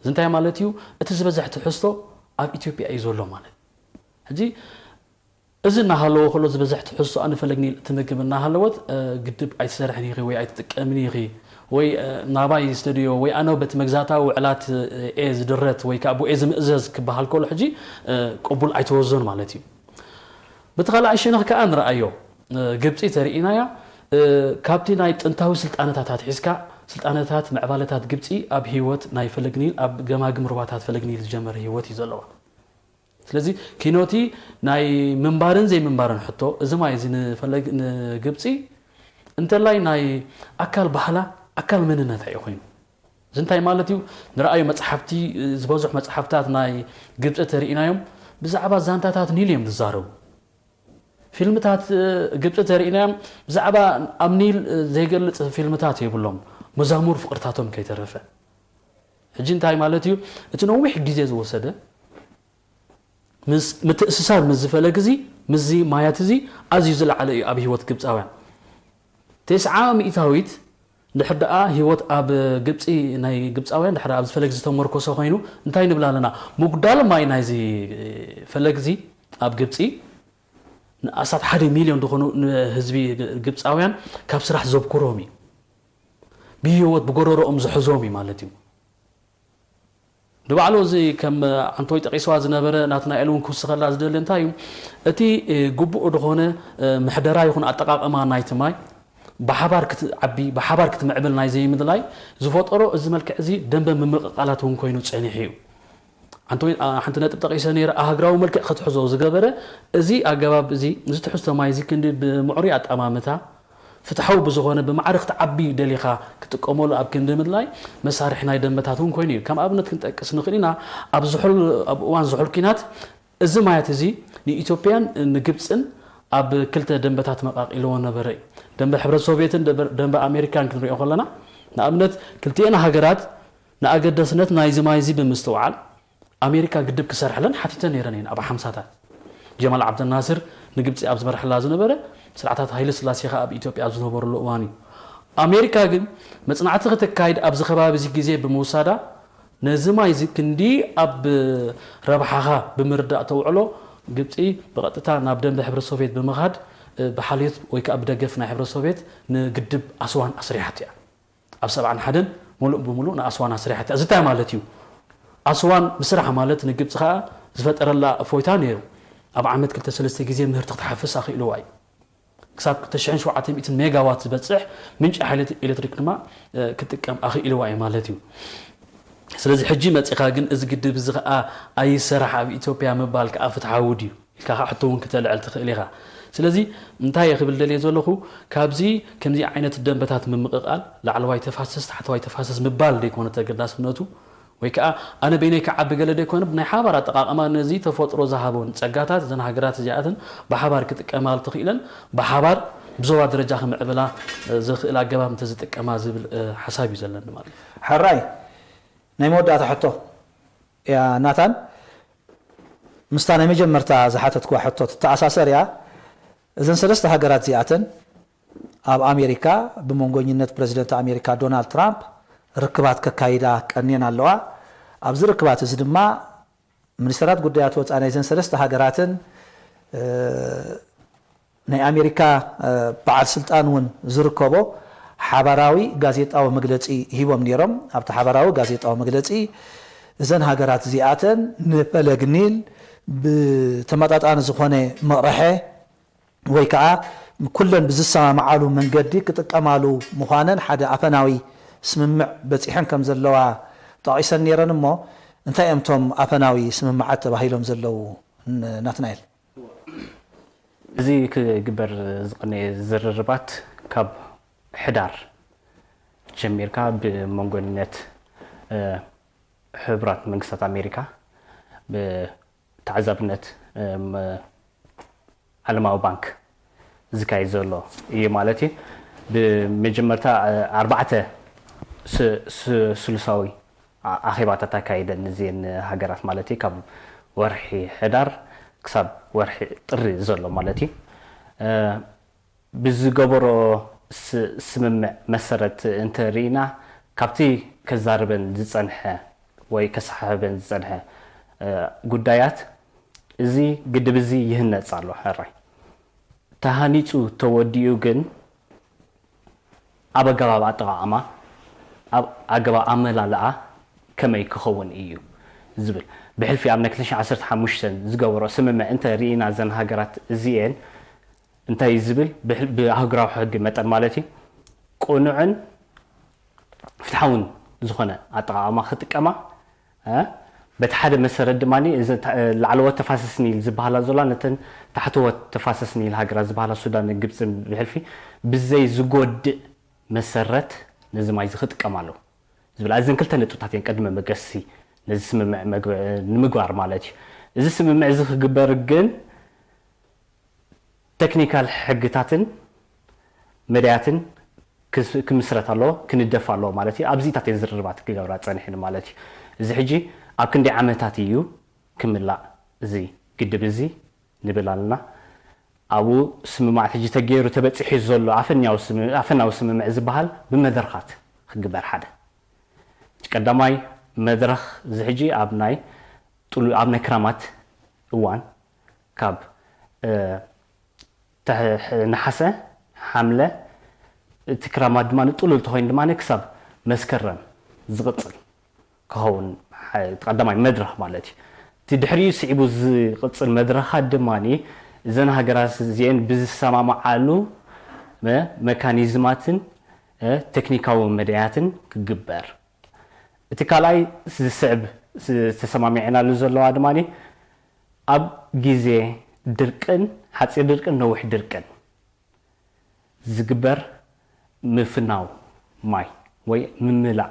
زنتاي مالتيو اتزبزح تحستو اب ايثيوبيا ايزولو مالت حجي اذن هالو كله زبزح تحستو انا فلق نيل تمغبنا هالوت قدب اي سرحني غي وي اي تقمني غي ወይ ናባይ ስትድዮ ወይ ኣነ በት መግዛታዊ ውዕላት ኤዝ ድረት ወይ ከ ኤዝ ምእዘዝ ክበሃል ከሎ ሕጂ ቅቡል ኣይተወዞን ማለት እዩ ብተኻልኣይ ሸነኽ ከዓ ንረኣዮ ግብፂ ተርኢናያ ካብቲ ናይ ጥንታዊ ስልጣነታት ሒዝካ ስልጣነታት ምዕባለታት ግብፂ ኣብ ህይወት ናይ ፈለግኒል ኣብ ገማግም ሩባታት ፈለግኒል ዝጀመረ ህይወት እዩ ዘለዋ ስለዚ ኪኖቲ ናይ ምንባርን ዘይምንባርን ሕቶ እዚ ማይ እዚ ንፈለግ ንግብፂ እንተላይ ናይ ኣካል ባህላ ኣካል መንነት እዩ ኮይኑ ዝንታይ ማለት እዩ ንረኣዩ መጽሓፍቲ ዝበዝሕ መጽሓፍታት ናይ ግብፂ ተርኢናዮም ብዛዕባ ዛንታታት ኒል እዮም ዝዛረቡ ፊልምታት ግብፂ ተርኢናዮም ብዛዕባ ኣብ ኒል ዘይገልጽ ፊልምታት የብሎም መዛሙር ፍቅርታቶም ከይተረፈ ሕጂ እንታይ ማለት እዩ እቲ ነዊሕ ግዜ ዝወሰደ ምትእስሳር ምዝፈለግ እዚ ምዚ ማያት እዚ ኣዝዩ ዝለዓለ እዩ ኣብ ህይወት ግብፃውያን 900 ድሕዳኣ ህይወት ኣብ ግብፂ ናይ ግብፃውያን ድሕዳ ኣብ ዝፈለግ ዝተመርኮሰ ኮይኑ እንታይ ንብላ ኣለና ምጉዳል ማይ ናይዚ ፈለግ እዚ ኣብ ግብፂ ንኣሳት 1 ሚልዮን ዝኾኑ ህዝቢ ግብፃውያን ካብ ስራሕ ዘብክሮም እዩ ብህይወት ብጎረሮኦም ዝሕዞም እዩ ማለት እዩ ድባዕሉ እዚ ከም አንቶይ ጠቂስዋ ዝነበረ ናትና ኤልውን ክውስኸላ ዝደለ እንታይ እዩ እቲ ግቡእ ዝኾነ ምሕደራ ይኹን ኣጠቃቅማ ናይቲ ማይ ብሓባር ክትዓቢ ብሓባር ክትምዕብል ናይ ዘይምድላይ ዝፈጠሮ እዚ መልክዕ እዚ ደንበ ምምቕቃላት እውን ኮይኑ ፀኒሕ እዩ አንቶይ ሓንቲ ነጥብ ጠቂሰ ነይረ ኣህግራዊ መልክዕ ክትሕዞ ዝገበረ እዚ ኣገባብ እዚ ዝትሕዝቶ ማይ እዚ ክንዲ ብምዕሩይ ኣጠማምታ ፍትሓዊ ብዝኾነ ብማዕርኽ ተዓቢ ደሊኻ ክጥቀመሉ ኣብ ክንዲ ምድላይ መሳርሒ ናይ ደንበታት እውን ኮይኑ እዩ ከም ኣብነት ክንጠቅስ ንኽእል ኢና ኣብ እዋን ዝሑል ኩናት እዚ ማያት እዚ ንኢትዮጵያን ንግብፅን ኣብ ክልተ ደንበታት መቃቂልዎ ነበረ እዩ ደንበ ሕብረት ሶቪየትን ደንበ ኣሜሪካን ክንሪኦ ከለና ንኣብነት ክልቲአን ሃገራት ንኣገዳስነት ናይዚ ማይ እዚ ብምስትውዓል ኣሜሪካ ግድብ ክሰርሕለን ሓቲተን ነይረን እየን ኣብ 50ታት ጀማል ዓብደልናስር ንግብፂ ኣብ ዝመርሕላ ዝነበረ ስርዓታት ሃይለ ስላሴ ኣብ ኢትዮጵያ ኣብ ዝነበረሉ እዋን እዩ ኣሜሪካ ግን መጽናዕቲ ክትካይድ ኣብ ዝኸባቢ እዚ ግዜ ብምውሳዳ ነዚ ማይ እዚ ክንዲ ኣብ ረብሓኻ ብምርዳእ ተውዕሎ ግብፂ ብቐጥታ ናብ ደንበ ሕብረት ሶቪየት ብምኻድ ብሓልዮት ወይ ከዓ ብደገፍ ናይ ሕብረት ሶቪየት ንግድብ ኣስዋን ኣስሪሓት እያ ኣብ 71 ሙሉእ ብምሉእ ንኣስዋን ኣስሪሓት እያ ዝታይ ማለት እዩ ኣስዋን ብስራሕ ማለት ንግብፂ ከዓ ዝፈጠረላ እፎይታ ነይሩ ኣብ ዓመት 2-3 ግዜ ምህርቲ ክትሓፍስ ኣኽኢልዋ እዩ ክሳብ 9700 ሜጋዋት ዝበፅሕ ምንጭ ሓይሊ ኤሌክትሪክ ድማ ክጥቀም ኣኽኢልዋ እዩ ማለት እዩ ስለዚ ሕጂ መፂኻ ግን እዚ ግድብ እዚ ከዓ ኣይሰራሕ ኣብ ኢትዮጵያ ምባል ከዓ ፍትሓዊ ድዩ ኢልካ ሕቶ እውን ክትልዕል ትኽእል ኢኻ ስለዚ እንታይ ክብል ደልየ ዘለኹ ካብዚ ከምዚ ዓይነት ደንበታት ምምቕቃል ላዕለዋይ ተፋሰስ ታሕተዋይ ተፋሰስ ምባል ደይኮነ ተገዳስነቱ ወይ ከዓ ኣነ በይነይ ከዓቢ ገለ ደይኮነ ብናይ ሓባር ኣጠቃቅማ ነዚ ተፈጥሮ ዝሃቦን ፀጋታት እዘን ሃገራት እዚኣተን ብሓባር ክጥቀማል ትኽእለን ብሓባር ብዞባ ደረጃ ከምዕብላ ዝኽእል ኣገባብ እንተዝጥቀማ ዝብል ሓሳብ እዩ ዘለኒ ማለት ሓራይ ናይ መወዳእታ ሕቶ ያ ናታን ምስታ ናይ መጀመርታ ዝሓተትኩዋ ሕቶ ተኣሳሰር እያ እዘን ሰለስተ ሃገራት እዚኣተን ኣብ ኣሜሪካ ብመንጎኝነት ፕሬዚደንት ኣሜሪካ ዶናልድ ትራምፕ ርክባት ከካይዳ ቀኒየን ኣለዋ ኣብዚ ርክባት እዚ ድማ ሚኒስትራት ጉዳያት ወፃኢ ናይ ዘን ሰለስተ ሃገራትን ናይ ኣሜሪካ በዓል ስልጣን እውን ዝርከቦ ሓበራዊ ጋዜጣዊ መግለፂ ሂቦም ነይሮም ኣብቲ ሓበራዊ ጋዜጣዊ መግለፂ እዘን ሃገራት እዚኣተን ንፈለግ ኒል ብተመጣጣኒ ዝኾነ መቕርሐ ወይ ከዓ ኩለን ብዝሰማምዓሉ መንገዲ ክጥቀማሉ ምዃነን ሓደ ኣፈናዊ ስምምዕ በፂሐን ከም ዘለዋ ጠቂሰን ነይረን እሞ እንታይ እዮም እቶም ኣፈናዊ ስምምዓት ተባሂሎም ዘለው ናትናኤል እዚ ክግበር ዝቕነየ ዝርርባት ካብ ሕዳር ጀሚርካ ብመንጎነት ሕብራት መንግስታት ኣሜሪካ ብተዓዛብነት ዓለማዊ ባንክ ዝካየድ ዘሎ እዩ ማለት እዩ ብመጀመርታ 4 ስሉሳዊ ኣኼባታት ኣካይደን እዚአን ሃገራት ማለት እዩ ካብ ወርሒ ሕዳር ክሳብ ወርሒ ጥሪ ዘሎ ማለት እዩ ብዝገበሮ ስምምዕ መሰረት እንተሪእና ካብቲ ከዛርበን ዝፀንሐ ወይ ከሰሓበን ዝፀንሐ ጉዳያት እዚ ግድብ እዚ ይህነፅ ኣሎ ሕራይ ተሃኒፁ ተወዲኡ ግን ኣብ ኣገባብ ኣጠቃቅማ أجابة أملالعة كما يكون إيو زبل بحلفي عم نكلش 15 زجور سمع أنت رينا زن هاجرات زين أنت يزبل بهاجرة حق متى مالتي قنوعن فتحون زخنة أطعم خطك أما بتحد مسرد دماني إذا العلوات تفاسسني زبالة زلانة تحتوه تفاسسني الهاجرة زبالة السودان الجبس بحلفي بالزي زجود مسرت لازم عايز خطك أماله زبل عايزين كل تنتو تحتين قدم مقسي لازم مقوار مالتي إذا اسم معزخ جبرجن تكنيكال حقتاتن مرياتن كمسرت الله كندفع الله مالتي أبزي تاتين زربات كجورات صنحين مالتي إذا حجي أكن دي عمتاتيو كملا زي قد بزي نبلالنا أو سم مع تجي تغير تبصحي زلو عفنا وسم مع زبال بمدرخات خجبر حدا قداماي مدرخ زحجي ابناي طلو ابناي كرامات اوان كاب نحسه حمله تكرامات دمان طلو تخوين دمان كسب مسكرم زقصل كهون قداماي مدرخ مالتي تدحري سيبو زقصل مدرخات دماني زن هاجراس زين بزسما معالو ميكانيزماتن تكنيكاو مدياتن كجبر اتكالاي سعب تسمعنا لزلوا ادماني اب غيزي درقن حصي درقن نوح درقن زغبر مفناو ماي وي مملا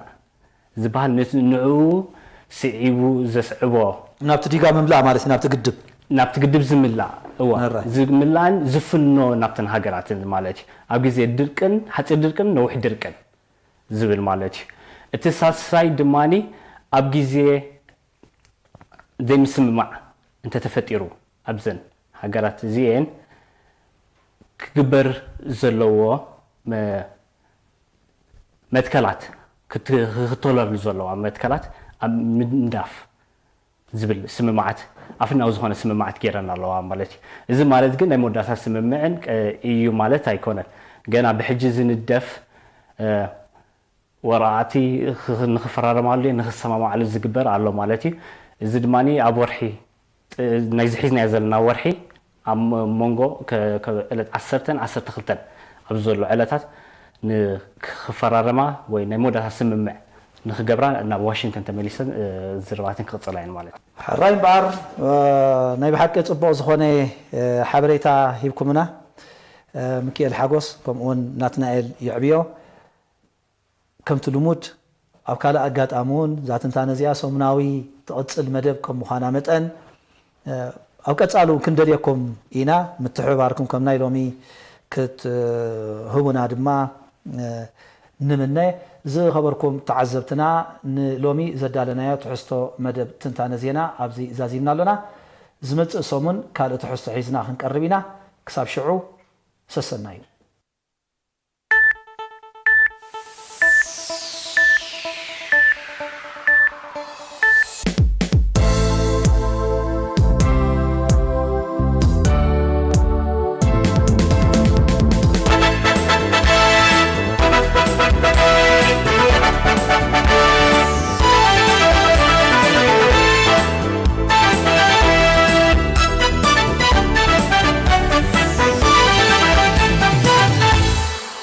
زبال نعو سعيبو زسعبو نابت ديغا مملا مالتي نابت قدب زملا هو زملان زفنو نابتن هاجراتن مالتي اب غيزي درقن حصي درقن نوح درقن زبل مالتي التساساي دماني أبجيزي زي مسمع أنت تفتيرو أبزن هاجرات زين كبر زلوا متكلات كتطلب زلوا متكلات منداف زبل سممعت عفنا وزهنا سممعت كيرنا الله مالتي إذا مالت قلنا مدرسة سممعن إيو مالت هيكون جنا بحجز الدف وراتي نخفرار مالي نخسما على الزقبر على مالتي زدماني ابورحي نايزحيزنا يزلنا ورحي ام مونغو كالت 10 خلتن ابزولو علاتات نخفرارما وي نمودا سممع نخجبران ان واشنطن تمليسن زرباتن كقصلاين مالتي راين بار ناي بحق صبو زخونه حبريتا هيبكمنا مكيل حاغوس كمون ناتنائيل يعبيو كم تلمود أو كلا أجاد أمون ذات تانزيا سمناوي تقص المدب كم مخانا متأن أو كتسألوا كندريكم إنا متحواركم كم نايلومي كت هونا دما نمنا زي خبركم تعذبتنا لومي زدالنا تحسوا مدب تنتانزينا أبزي زازينا لنا زمت سومن كلا تحسوا عيزنا خنقربينا كساب شعو سسنايو